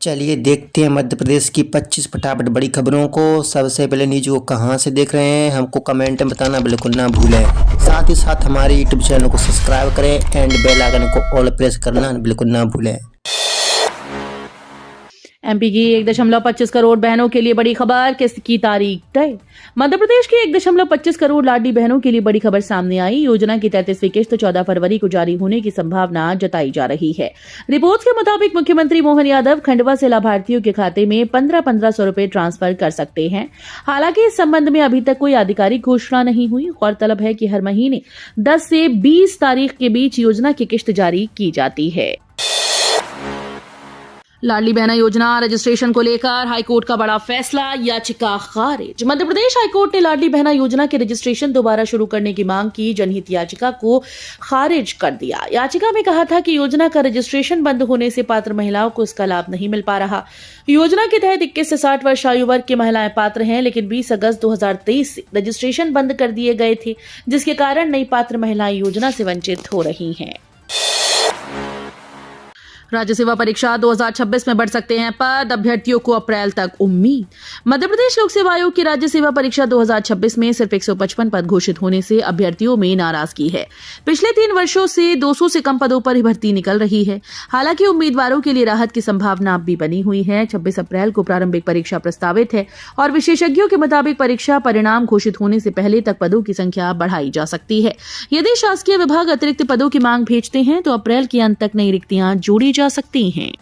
चलिए देखते हैं मध्य प्रदेश की 25 फटाफट बड़ी खबरों को। सबसे पहले न्यूज को कहां से देख रहे हैं हमको कमेंट में बताना बिल्कुल ना भूलें। साथ ही साथ हमारे यूट्यूब चैनल को सब्सक्राइब करें एंड बेल आइकन को ऑल प्रेस करना बिल्कुल ना भूलें। एमपी की 1.25 करोड़ बहनों के लिए बड़ी खबर, किस्त की तारीख तय। मध्य प्रदेश की 1.25 करोड़ लाडली बहनों के लिए बड़ी खबर सामने आई। योजना की 33वीं किस्त 14 फरवरी को जारी होने की संभावना जताई जा रही है। रिपोर्ट्स के मुताबिक मुख्यमंत्री मोहन यादव खंडवा से लाभार्थियों के खाते में 1500 रुपए ट्रांसफर कर सकते हैं। हालांकि इस संबंध में अभी तक कोई आधिकारिक घोषणा नहीं हुई। गौरतलब है कि हर महीने 10 से 20 तारीख के बीच योजना की किस्त जारी की जाती है। लाडली बहना योजना रजिस्ट्रेशन को लेकर हाईकोर्ट का बड़ा फैसला, याचिका खारिज। मध्य प्रदेश हाईकोर्ट ने लाडली बहना योजना के रजिस्ट्रेशन दोबारा शुरू करने की मांग की जनहित याचिका को खारिज कर दिया। याचिका में कहा था कि योजना का रजिस्ट्रेशन बंद होने से पात्र महिलाओं को इसका लाभ नहीं मिल पा रहा। योजना के तहत 21 से 60 वर्ष आयु वर्ग की महिलाएं पात्र हैं, लेकिन 20 अगस्त 2023 से रजिस्ट्रेशन बंद कर दिए गए थे, जिसके कारण नई पात्र महिलाएं योजना से वंचित हो रही हैं। राज्य सेवा परीक्षा 2026 में बढ़ सकते हैं पद, अभ्यर्थियों को अप्रैल तक उम्मीद। मध्य प्रदेश लोक सेवा आयोग की राज्य सेवा परीक्षा 2026 में सिर्फ 155 पद घोषित होने से अभ्यर्थियों में नाराजगी है। पिछले 3 वर्षों से 200 से कम पदों पर ही भर्ती निकल रही है। हालांकि उम्मीदवारों के लिए राहत की संभावना अब भी बनी हुई है। 26 अप्रैल को प्रारंभिक परीक्षा प्रस्तावित है और विशेषज्ञों के मुताबिक परीक्षा परिणाम घोषित होने से पहले तक पदों की संख्या बढ़ाई जा सकती है। यदि शासकीय विभाग अतिरिक्त पदों की मांग भेजते हैं तो अप्रैल के अंत तक नई रिक्तियां जोड़ी जा सकती हैं।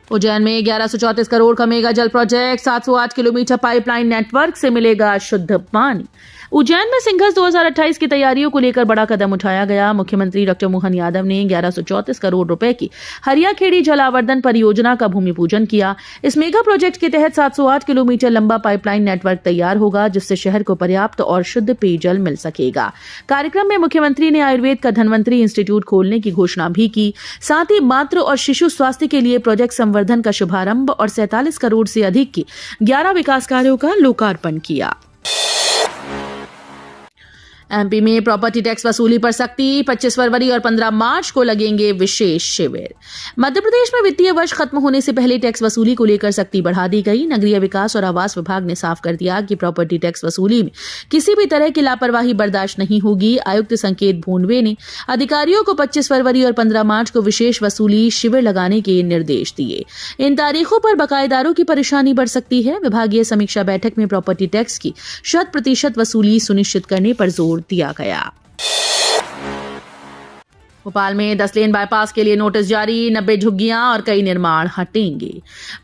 उज्जैन में 1134 करोड़ का मेगा जल प्रोजेक्ट, 708 किलोमीटर पाइपलाइन नेटवर्क से मिलेगा शुद्ध पानी। उज्जैन में सिंघस 2028 की तैयारियों को लेकर बड़ा कदम उठाया गया। मुख्यमंत्री डॉक्टर मोहन यादव ने 1134 करोड़ रुपए की हरियाखेड़ी जल आवर्धन परियोजना का भूमि पूजन किया। इस मेगा प्रोजेक्ट के तहत 708 किलोमीटर लंबा पाइपलाइन नेटवर्क तैयार होगा, जिससे शहर को पर्याप्त और शुद्ध पेयजल मिल सकेगा। कार्यक्रम में मुख्यमंत्री ने आयुर्वेद का धन्वंतरी इंस्टीट्यूट खोलने की घोषणा भी की। साथ ही मातृ और शिशु स्वास्थ्य के लिए प्रोजेक्ट संवर्धन का शुभारंभ और 47 करोड़ से अधिक की 11 विकास कार्यों का लोकार्पण किया। एमपी में प्रॉपर्टी टैक्स वसूली पर सख्ती, 25 फरवरी और 15 मार्च को लगेंगे विशेष शिविर। मध्य प्रदेश में वित्तीय वर्ष खत्म होने से पहले टैक्स वसूली को लेकर सख्ती बढ़ा दी गई। नगरीय विकास और आवास विभाग ने साफ कर दिया कि प्रॉपर्टी टैक्स वसूली में किसी भी तरह की लापरवाही बर्दाश्त नहीं होगी। आयुक्त संकेत भोंडवे ने अधिकारियों को 25 फरवरी और 15 मार्च को विशेष वसूली शिविर लगाने के निर्देश दिए। इन तारीखों पर बकायेदारों की परेशानी बढ़ सकती है। विभागीय समीक्षा बैठक में प्रॉपर्टी टैक्स की 100% वसूली सुनिश्चित करने पर जोर दिया गया। भोपाल में 10 लेन बाईपास के लिए नोटिस जारी, 90 झुग्गियां और कई निर्माण हटेंगे।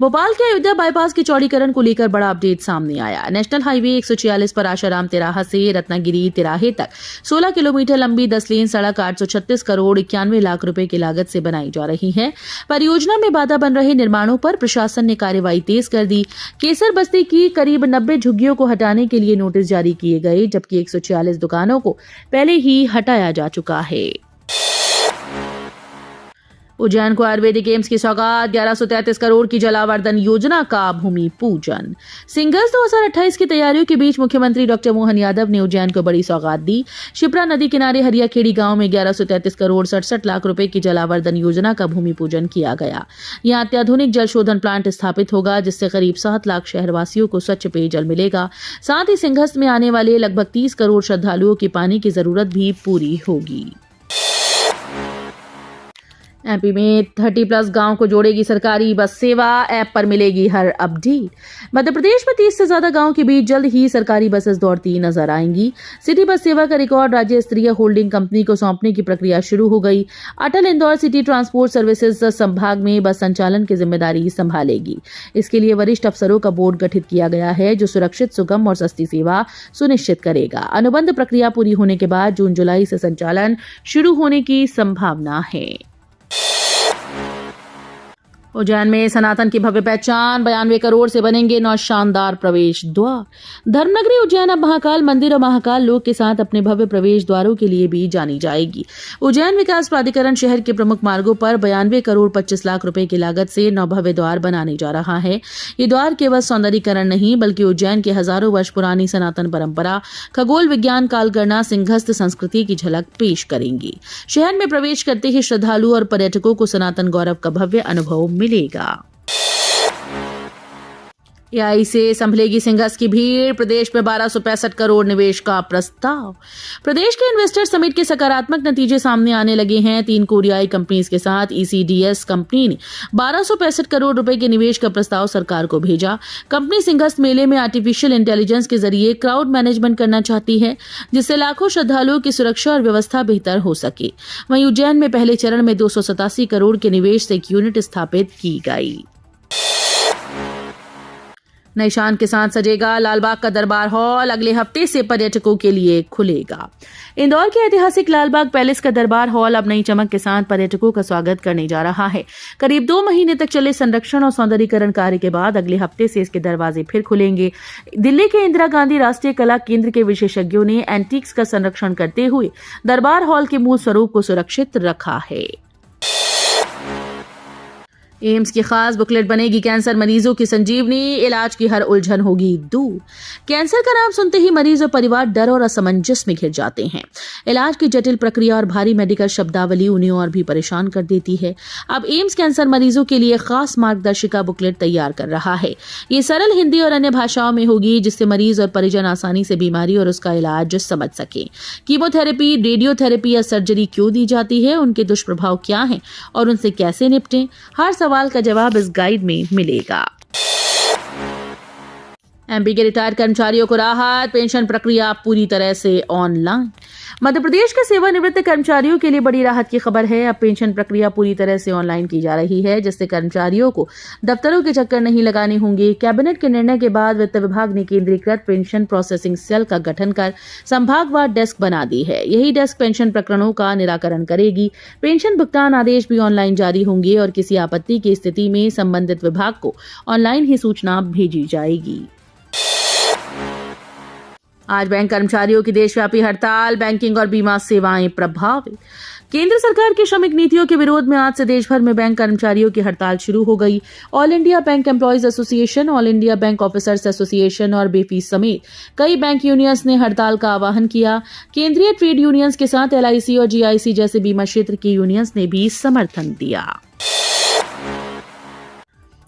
भोपाल के अयोध्या बाईपास के चौड़ीकरण को लेकर बड़ा अपडेट सामने आया। नेशनल हाईवे 146 पर आशाराम तिराहा से रत्नागिरी तिराहे तक 16 किलोमीटर लंबी 10 लेन सड़क 836 करोड़ 91 लाख रुपए की लागत से बनाई जा रही है। परियोजना में बाधा बन रहे निर्माणों पर प्रशासन ने कार्रवाई तेज कर दी। केसर बस्ती की करीब 90 झुग्गियों को हटाने के लिए नोटिस जारी किए गए, जबकि 146 दुकानों को पहले ही हटाया जा चुका है। उज्जैन को आयुर्वेदिक एम्स की सौगात, 1133 करोड़ की जलावर्धन योजना का भूमि पूजन। सिंघस 2028 की तैयारियों के बीच मुख्यमंत्री डॉक्टर मोहन यादव ने उज्जैन को बड़ी सौगात दी। शिप्रा नदी किनारे हरियाखेड़ी गांव में 1133 करोड़ 67 लाख रुपए की जलावर्धन योजना का भूमि पूजन किया गया। यहां अत्याधुनिक जल शोधन प्लांट स्थापित होगा, जिससे करीब 7 लाख शहरवासियों को स्वच्छ पेयजल मिलेगा। साथ ही सिंघस में आने वाले लगभग 30 करोड़ श्रद्धालुओं की पानी की जरूरत भी पूरी होगी। एमपी में 30+ गांव को जोड़ेगी सरकारी बस सेवा, ऐप पर मिलेगी हर अपडेट। मध्य प्रदेश में 30 से ज्यादा गांव के बीच जल्द ही सरकारी बसेस दौड़ती नजर आएंगी। सिटी बस सेवा का रिकॉर्ड राज्य स्तरीय होल्डिंग कंपनी को सौंपने की प्रक्रिया शुरू हो गई। अटल इंदौर सिटी ट्रांसपोर्ट सर्विसेज संभाग में बस संचालन की जिम्मेदारी संभालेगी। इसके लिए वरिष्ठ अफसरों का बोर्ड गठित किया गया है, जो सुरक्षित, सुगम और सस्ती सेवा सुनिश्चित करेगा। अनुबंध प्रक्रिया पूरी होने के बाद जून जुलाई से संचालन शुरू होने की संभावना है। उज्जैन में सनातन की भव्य पहचान 92 करोड़ से बनेंगे 9 शानदार प्रवेश द्वार। धर्मनगरी उज्जैन अब महाकाल मंदिर और महाकाल लोक के साथ अपने भव्य प्रवेश द्वारों के लिए भी जानी जाएगी। उज्जैन विकास प्राधिकरण शहर के प्रमुख मार्गों पर 92 करोड़ 25 लाख रुपए की लागत से 9 भव्य द्वार बनाने जा रहा है। ये द्वार केवल सौंदर्यीकरण नहीं बल्कि उज्जैन के हजारों वर्ष पुरानी सनातन परंपरा, खगोल विज्ञान, कालगणना, सिंहस्थ संस्कृति की झलक पेश करेंगी। शहर में प्रवेश करते ही श्रद्धालु और पर्यटकों को सनातन गौरव का भव्य अनुभव मिलेगा। एआई से संभलेगी सिंहस्थ की भीड़। प्रदेश में 1265 करोड़ निवेश का प्रस्ताव। प्रदेश के इन्वेस्टर समिट के सकारात्मक नतीजे सामने आने लगे हैं। 3 कोरियाई कंपनीज के साथ ECDS कंपनी ने 1265 करोड़ रुपए के निवेश का प्रस्ताव सरकार को भेजा। कंपनी सिंहस्थ मेले में आर्टिफिशियल इंटेलिजेंस के जरिए क्राउड मैनेजमेंट करना चाहती है, जिससे लाखों श्रद्धालुओं की सुरक्षा और व्यवस्था बेहतर हो सके। वहीं उज्जैन में पहले चरण में 287 करोड़ के निवेश से एक यूनिट स्थापित की गई। नई शान के साथ सजेगा लालबाग का दरबार हॉल। अगले हफ्ते से पर्यटकों के लिए खुलेगा। इंदौर के ऐतिहासिक लालबाग पैलेस का दरबार हॉल अब नई चमक के साथ पर्यटकों का स्वागत करने जा रहा है। करीब 2 महीने तक चले संरक्षण और सौंदर्यीकरण कार्य के बाद अगले हफ्ते से इसके दरवाजे फिर खुलेंगे। दिल्ली के इंदिरा गांधी राष्ट्रीय कला केंद्र के विशेषज्ञों ने एंटीक्स का संरक्षण करते हुए दरबार हॉल के मूल स्वरूप को सुरक्षित रखा है। एम्स की खास बुकलेट बनेगी कैंसर मरीजों की संजीवनी। इलाज की हर उलझन होगी दूर। कैंसर का नाम सुनते ही मरीज और परिवार डर और असमंजस में घिर जाते हैं। इलाज की जटिल प्रक्रिया और भारी मेडिकल शब्दावली उन्हें और भी परेशान कर देती है। अब एम्स कैंसर मरीजों के लिए खास मार्गदर्शिका बुकलेट तैयार कर रहा है। ये सरल हिंदी और अन्य भाषाओं में होगी, जिससे मरीज और परिजन आसानी से बीमारी और उसका इलाज समझ सके। कीमोथेरेपी, रेडियोथेरेपी या सर्जरी क्यों दी जाती है, उनके दुष्प्रभाव क्या हैं और उनसे कैसे निपटें, हर सवाल का जवाब इस गाइड में मिलेगा। एमपी के रिटायर्ड कर्मचारियों को राहत। पेंशन प्रक्रिया पूरी तरह से ऑनलाइन। मध्य प्रदेश के सेवानिवृत्त कर्मचारियों के लिए बड़ी राहत की खबर है। अब पेंशन प्रक्रिया पूरी तरह से ऑनलाइन की जा रही है, जिससे कर्मचारियों को दफ्तरों के चक्कर नहीं लगाने होंगे। कैबिनेट के निर्णय के बाद वित्त विभाग ने केंद्रीकृत पेंशन प्रोसेसिंग सेल का गठन कर संभागवार डेस्क बना दी है। यही डेस्क पेंशन प्रकरणों का निराकरण करेगी। पेंशन भुगतान आदेश भी ऑनलाइन जारी होंगे और किसी आपत्ति की स्थिति में संबंधित विभाग को ऑनलाइन ही सूचना भेजी जाएगी। आज बैंक कर्मचारियों की देशव्यापी हड़ताल। बैंकिंग और बीमा सेवाएं प्रभावित। केंद्र सरकार की श्रमिक नीतियों के विरोध में आज से देश भर में बैंक कर्मचारियों की हड़ताल शुरू हो गई। All India bank employees association, all India bank officers association और बेफी समेत कई बैंक यूनियंस ने हड़ताल का आह्वान किया। केंद्रीय ट्रेड यूनियंस के साथ LIC और GIC जैसे बीमा क्षेत्र की यूनियंस ने भी समर्थन दिया।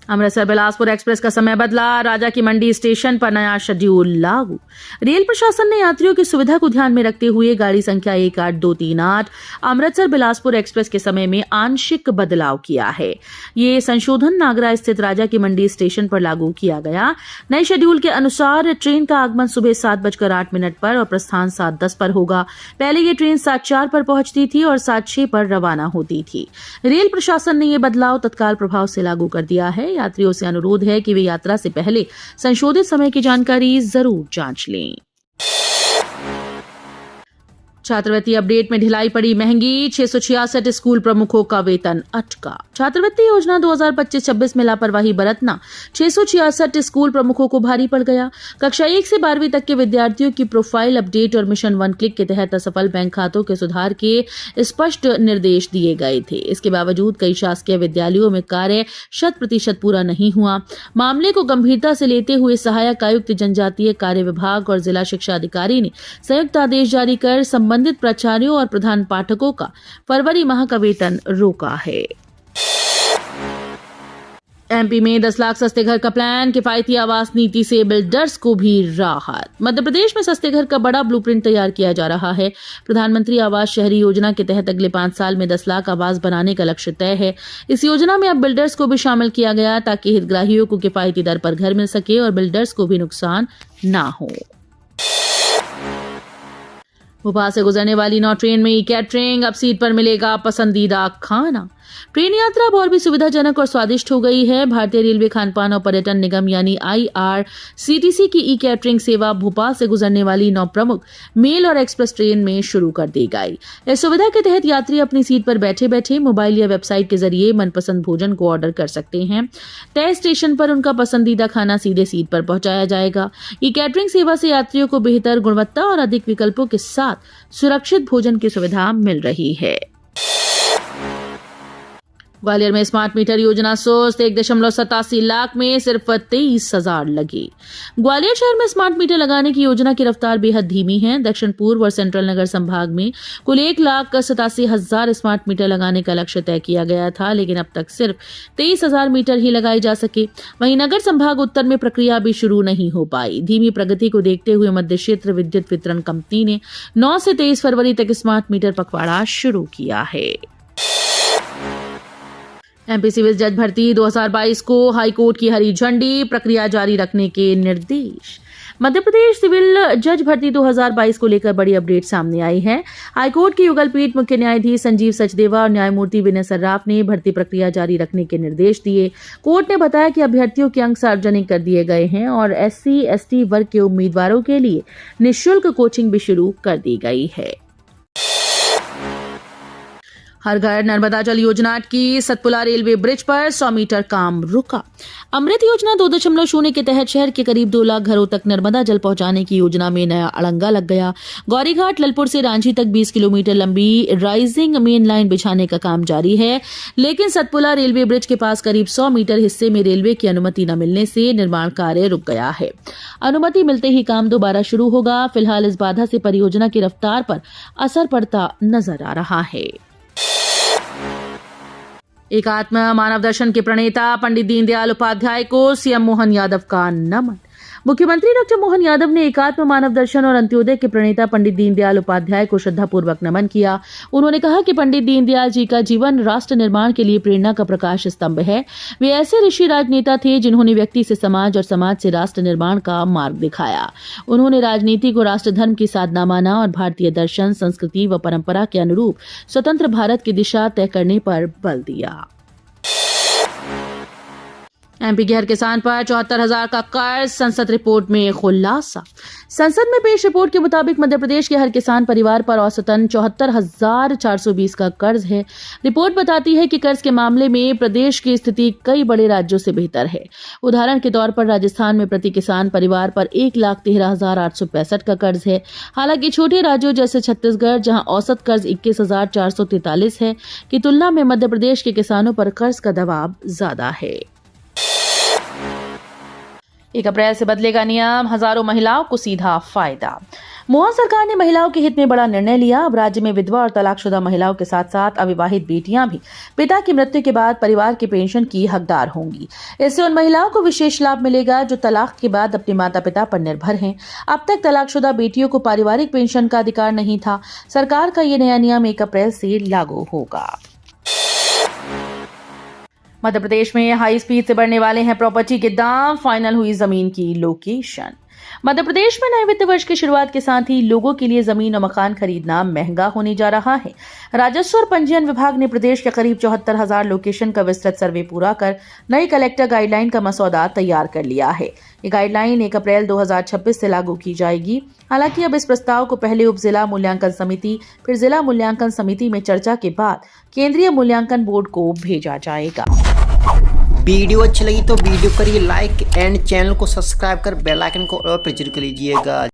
अमृतसर बिलासपुर एक्सप्रेस का समय बदला। राजा की मंडी स्टेशन पर नया शेड्यूल लागू। रेल प्रशासन ने यात्रियों की सुविधा को ध्यान में रखते हुए गाड़ी संख्या 18238 अमृतसर बिलासपुर एक्सप्रेस के समय में आंशिक बदलाव किया है। ये संशोधन नागरा स्थित राजा की मंडी स्टेशन पर लागू किया गया। नए शेड्यूल के अनुसार ट्रेन का आगमन सुबह 7:08 पर और प्रस्थान 7:10 पर होगा। पहले ये ट्रेन 7:04 पर पहुंचती थी और 7:06 पर रवाना होती थी। रेल प्रशासन ने ये बदलाव तत्काल प्रभाव से लागू कर दिया है। यात्रियों से अनुरोध है कि वे यात्रा से पहले संशोधित समय की जानकारी जरूर जांच लें। छात्रवृत्ति अपडेट में ढिलाई पड़ी महंगी। 666 स्कूल प्रमुखों का वेतन अटका। छात्रवृत्ति योजना 2025-26 में लापरवाही बरतना 666 स्कूल प्रमुखों को भारी पड़ गया। कक्षा 1 से 12वीं तक के विद्यार्थियों की प्रोफाइल अपडेट और मिशन 1 क्लिक के तहत असफल बैंक खातों के सुधार के स्पष्ट निर्देश दिए गए थे। इसके बावजूद कई शासकीय विद्यालयों में कार्य 100% पूरा नहीं हुआ। मामले को गंभीरता से लेते हुए सहायक आयुक्त जनजातीय कार्य विभाग और जिला शिक्षा अधिकारी ने संयुक्त आदेश जारी कर संबंधित प्राचार्यों और प्रधान पाठकों का फरवरी माह का वेतन रोका है। एमपी में 10 लाख सस्ते घर का प्लान। किफायती आवास नीति से बिल्डर्स को भी राहत। मध्य प्रदेश में सस्ते घर का बड़ा ब्लूप्रिंट तैयार किया जा रहा है। प्रधानमंत्री आवास शहरी योजना के तहत अगले 5 साल में 10 लाख आवास बनाने का लक्ष्य तय है। इस योजना में अब बिल्डर्स को भी शामिल किया गया ताकि हितग्राहियों को किफायती दर पर घर मिल सके और बिल्डर्स को भी नुकसान ना हो। भोपाल से गुजरने वाली 9 ट्रेन में ई कैटरिंग। अब सीट पर मिलेगा पसंदीदा खाना। ट्रेन यात्रा अब और भी सुविधाजनक और स्वादिष्ट हो गई है। भारतीय रेलवे खानपान और पर्यटन निगम यानी IRCTC की ई कैटरिंग सेवा भोपाल से गुजरने वाली 9 प्रमुख मेल और एक्सप्रेस ट्रेन में शुरू कर दी गई। इस सुविधा के तहत यात्री अपनी सीट पर बैठे बैठे मोबाइल या वेबसाइट के जरिए मनपसंद भोजन को ऑर्डर कर सकते हैं। तय स्टेशन पर उनका पसंदीदा खाना सीधे सीट पर पहुंचाया जाएगा। ई कैटरिंग सेवा से यात्रियों को बेहतर गुणवत्ता और अधिक विकल्पों के साथ सुरक्षित भोजन की सुविधा मिल रही है। ग्वालियर में स्मार्ट मीटर योजना सुस्त, 1.87 लाख में सिर्फ 23,000 लगे। ग्वालियर शहर में स्मार्ट मीटर लगाने की योजना की रफ्तार बेहद धीमी है। दक्षिण पूर्व और सेंट्रल नगर संभाग में कुल 1,87,000 स्मार्ट मीटर लगाने का लक्ष्य तय किया गया था, लेकिन अब तक सिर्फ 23,000 मीटर ही लगाए जा सके। वहीं नगर संभाग उत्तर में प्रक्रिया भी शुरू नहीं हो पाई। धीमी प्रगति को देखते हुए मध्य क्षेत्र विद्युत वितरण कंपनी ने 9 से 23 फरवरी तक स्मार्ट मीटर पखवाड़ा शुरू किया है। MP सिविल जज भर्ती 2022 को हाईकोर्ट की हरी झंडी, प्रक्रिया जारी रखने के निर्देश। मध्य प्रदेश सिविल जज भर्ती 2022 को लेकर बड़ी अपडेट सामने आई है। हाईकोर्ट की युगल पीठ मुख्य न्यायाधीश संजीव सचदेवा और न्यायमूर्ति विनय सर्राफ ने भर्ती प्रक्रिया जारी रखने के निर्देश दिए। कोर्ट ने बताया कि अभ्यर्थियों के अंक सार्वजनिक कर दिए गए हैं और SC/ST वर्ग के उम्मीदवारों के लिए निःशुल्क कोचिंग भी शुरू कर दी गई है। हर घर नर्मदा जल योजना की सतपुला रेलवे ब्रिज पर 100 मीटर काम रुका। अमृत योजना 2.0 के तहत शहर के करीब 2 लाख घरों तक नर्मदा जल पहुंचाने की योजना में नया अड़ंगा लग गया। गौरीघाट ललपुर से रांची तक 20 किलोमीटर लंबी राइजिंग मेन लाइन बिछाने का काम जारी है, लेकिन सतपुला रेलवे ब्रिज के पास करीब 100 मीटर हिस्से में रेलवे की अनुमति न मिलने से निर्माण कार्य रुक गया है। अनुमति मिलते ही काम दोबारा शुरू होगा। फिलहाल इस बाधा से परियोजना की रफ्तार पर असर पड़ता नजर आ रहा है। एकात्म मानव दर्शन के प्रणेता पंडित दीनदयाल उपाध्याय को CM मोहन यादव का नमन। मुख्यमंत्री डॉक्टर मोहन यादव ने एकात्म मानव दर्शन और अंत्योदय के प्रणेता पंडित दीनदयाल उपाध्याय को श्रद्धापूर्वक नमन किया। उन्होंने कहा कि पंडित दीनदयाल जी का जीवन राष्ट्र निर्माण के लिए प्रेरणा का प्रकाश स्तंभ है। वे ऐसे ऋषि राजनेता थे जिन्होंने व्यक्ति से समाज और समाज से राष्ट्र निर्माण का मार्ग दिखाया। उन्होंने राजनीति को राष्ट्र धर्म की साधना माना और भारतीय दर्शन, संस्कृति व परंपरा के अनुरूप स्वतंत्र भारत की दिशा तय करने पर बल दिया। MP के हर किसान पर 74,000 का कर्ज, संसद रिपोर्ट में खुलासा। संसद में पेश रिपोर्ट के मुताबिक मध्य प्रदेश के हर किसान परिवार पर औसतन 74,420 का कर्ज है। रिपोर्ट बताती है कि कर्ज के मामले में प्रदेश की स्थिति कई बड़े राज्यों से बेहतर है। उदाहरण के तौर पर राजस्थान में प्रति किसान परिवार पर 1,13,865 का कर्ज है। हालांकि छोटे राज्यों जैसे छत्तीसगढ़, जहां औसत कर्ज 21,443 है, की तुलना में मध्य प्रदेश के किसानों पर कर्ज का दबाव ज्यादा है। 1 अप्रैल से बदलेगा नियम, हजारों महिलाओं को सीधा फायदा। मोहन सरकार ने महिलाओं के हित में बड़ा निर्णय लिया। अब राज्य में विधवा और तलाकशुदा महिलाओं के साथ साथ अविवाहित बेटियां भी पिता की मृत्यु के बाद परिवार की पेंशन की हकदार होंगी। इससे उन महिलाओं को विशेष लाभ मिलेगा जो तलाक के बाद अपने माता पिता पर निर्भर हैं। अब तक तलाकशुदा बेटियों को पारिवारिक पेंशन का अधिकार नहीं था। सरकार का ये नया नियम 1 अप्रैल से लागू होगा। मध्य प्रदेश में हाई स्पीड से बढ़ने वाले हैं प्रॉपर्टी के दाम, फाइनल हुई जमीन की लोकेशन। मध्य प्रदेश में नए वित्त वर्ष की शुरुआत के साथ ही लोगों के लिए जमीन और मकान खरीदना महंगा होने जा रहा है। राजस्व और पंजीयन विभाग ने प्रदेश के करीब 74,000 लोकेशन का विस्तृत सर्वे पूरा कर नई कलेक्टर गाइडलाइन का मसौदा तैयार कर लिया है। ये गाइडलाइन 1 अप्रैल 2026 से लागू की जाएगी। हालांकि अब इस प्रस्ताव को पहले उप जिला मूल्यांकन समिति, फिर जिला मूल्यांकन समिति में चर्चा के बाद केंद्रीय मूल्यांकन बोर्ड को भेजा जाएगा। वीडियो अच्छी लगी तो वीडियो करिए लाइक एंड चैनल को सब्सक्राइब कर बेल आइकन को और प्रेस कर लीजिएगा।